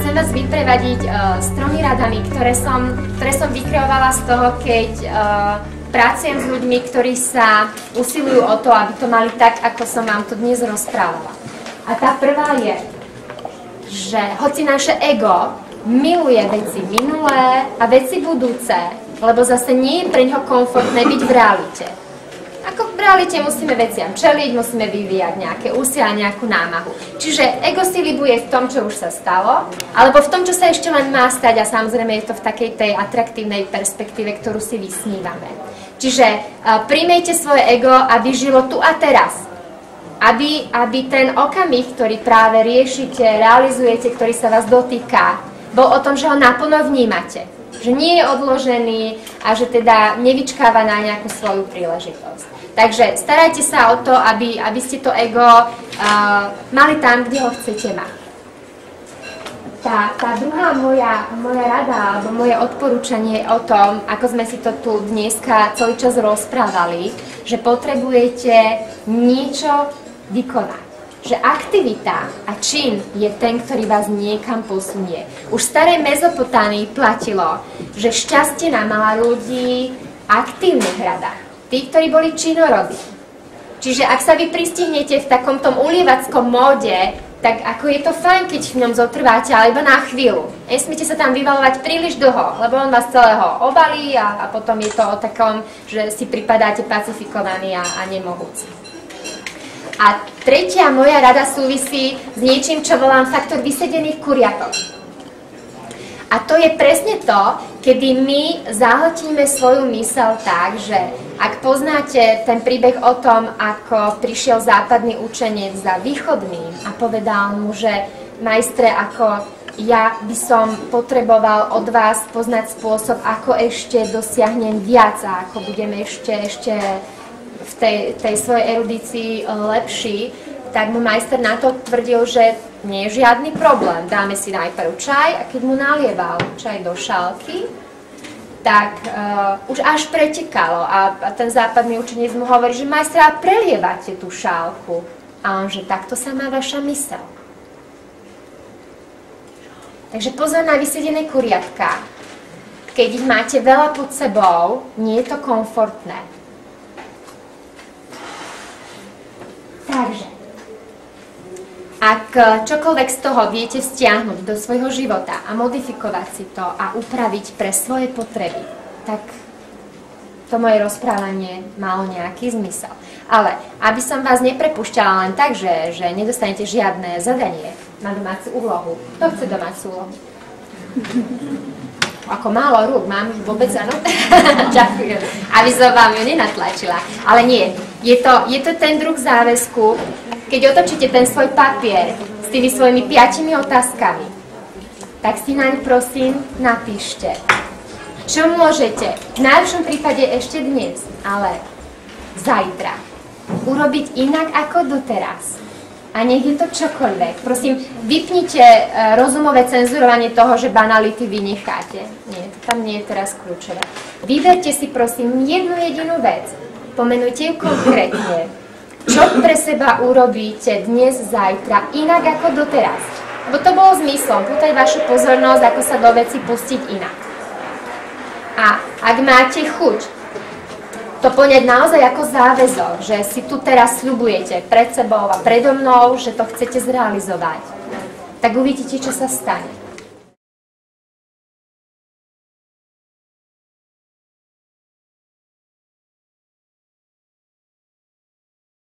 chcem vás vyprevadiť s 3 radami, ktoré som vykreovala z toho, keď pracujem s ľuďmi, ktorí sa usilujú o to, aby to mali tak, ako som vám to dnes rozprávala. A tá prvá je, že hoci naše ego miluje veci minulé a veci budúce, lebo zase nie je pre ňoho komfortné byť v realite. Ako v realite musíme veciam čeliť, musíme vyvíjať nejaké úsilia, nejakú námahu. Čiže ego si libuje v tom, čo už sa stalo, alebo v tom, čo sa ešte len má stať a samozrejme je to v takej tej atraktívnej perspektíve, ktorú si vysnívame. Čiže príjmejte svoje ego, aby žilo tu a teraz. Aby ten okamih, ktorý práve riešite, realizujete, ktorý sa vás dotýka, bol o tom, že ho naplno vnímate. Že nie je odložený a že teda nevyčkáva na nejakú svoju príležitosť. Takže starajte sa o to, aby ste to ego mali tam, kde ho chcete mať. Tá druhá moja rada alebo moje odporúčanie je o tom, ako sme si to tu dneska celý čas rozprávali, že potrebujete niečo vykonať. Že aktivita a čin je ten, ktorý vás niekam posunie. Už v starej Mezopotámii platilo, že šťastie namala ľudí aktívnych radách. Tí, ktorí boli činorodí. Čiže ak sa vy pristihnete v takom tom ulievackom móde, tak ako je to fajn, keď v ňom zotrváte, ale iba na chvíľu. Nesmiete sa tam vyvalovať príliš dlho, lebo on vás celého obalí a potom je to o takom, že si pripadáte pacifikovaní a nemohúci. A tretia moja rada súvisí s niečím, čo volám faktor vysedených kuriatok. A to je presne to, kedy my zahltíme svoju myseľ tak, že ak poznáte ten príbeh o tom, ako prišiel západný učenec za východným a povedal mu, že majstre, ako ja by som potreboval od vás poznať spôsob, ako ešte dosiahnem viac a ako budeme ešte v tej svojej erudícii lepší, tak mu majster na to tvrdil, že nie je žiadny problém. Dáme si najprv čaj a keď mu nalieval čaj do šálky, tak už až pretekalo a ten západný učenec mu hovorí, že majster, a prelievate tú šálku. A on, že takto sa má vaša myseľ. Takže pozor na vysedené kuriatka. Keď ich máte veľa pod sebou, nie je to komfortné. Takže, ak čokoľvek z toho viete vzťahnuť do svojho života a modifikovať si to a upraviť pre svoje potreby, tak to moje rozprávanie malo nejaký zmysel. Ale aby som vás neprepúšťala len tak, že nedostanete žiadne zadanie na domácu úlohu. Kto chce domácu úlohu? Ako málo rúk, mám vôbec, áno? Ďakujem. Aby som vám ju nenatlačila. Ale nie, je to ten druh záväzku, keď otočíte ten svoj papier s tými svojimi 5 otázkami, tak si naň prosím napíšte, čo môžete, v najlepšom prípade ešte dnes, ale zajtra, urobiť inak ako doteraz. A nech je to čokoľvek. Prosím, vypnite rozumové cenzurovanie toho, že banality vynecháte. Nie, to tam nie je teraz kľúčové. Vyberte si prosím jednu jedinú vec. Pomenujte ju konkrétne. Čo pre seba urobíte dnes, zajtra, inak ako doteraz? Lebo to bolo zmyslom, pútať vašu pozornosť, ako sa do veci pustiť inak. A ak máte chuť to poňať naozaj ako záväzok, že si tu teraz sľubujete pred sebou a predo mnou, že to chcete zrealizovať, tak uvidíte, čo sa stane.